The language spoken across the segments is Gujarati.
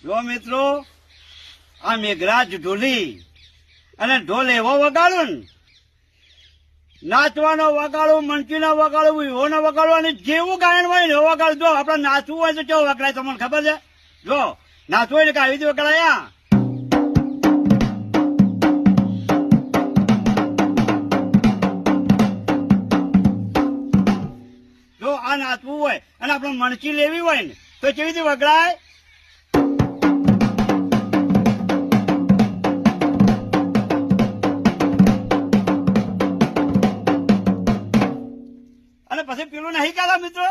જો મિત્રો આ મેઘરાજ ઢોલી અને ઢોલ એવો વગાડું ને નાચવાનો વગાડું મણકીનો વગાડું વિહોનો વગાડું અને જેવું ગાયન હોય ને એવો વગાડું. જો આપડે નાચવું હોય તો કેવું વગડાય તમને ખબર છે? જો નાચવું હોય ને કે આવી રીતે વગડાયા. જો આ નાચવું હોય અને આપણે મણકી લેવી હોય ને તો કેવી રીતે વગડાય? અને પછી પેલું નહીં કહેતા મિત્રો,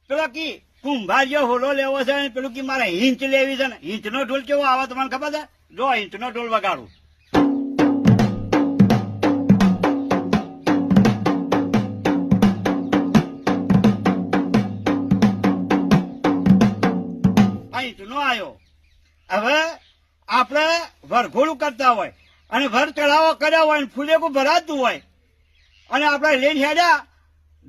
પેલો કી કુંભારીઓ હોલો લેવો છે અને પેલું કી મારે હિંચ લેવી છે ને હિંચ નો ઢોલ કેવો આવે તમને ખબર છે? જો હિંચ નો ઢોલ વગાડું. નો આવ્યો. હવે આપણે વરઘોડું કરતા હોય અને વર ચઢાવો કર્યો હોય ફૂલેકું ભરાતું હોય અને આપણે લઈને હેડ્યા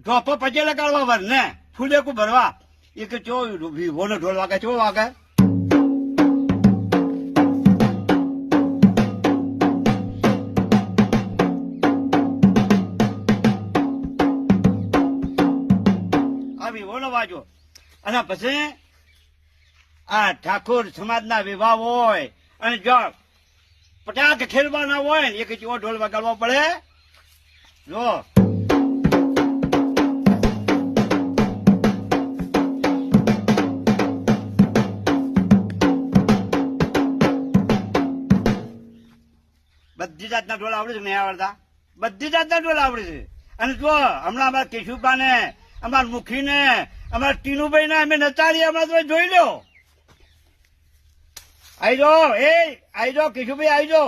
ઢોપો પછી લગાડવા વર ને ફૂલેકું ભરવા એ કે ચો વિભોનો ઢોલ વાગે ચો વાગે. આ વિભોનો વાજો અને પછી આ ઠાકોર સમાજના વિવાહ હોય અને જો પટાક ખેલવાના હોય ને એક ચેવો ઢોલ વગાડવો પડે. જો બધી જાતના ઢોલ આવડે છે નહીં આવડતા? બધી જાતના ઢોલ આવડે છે. અને જો હમણાં અમારા કેશુભા ને અમારા મુખી ને અમારા ટીનુભાઈ ને અમે નચાડીએ હમણાં તમે જોઈ લો. આઈ જો એ આઈ જો કેશુભાઈ આઈ જો.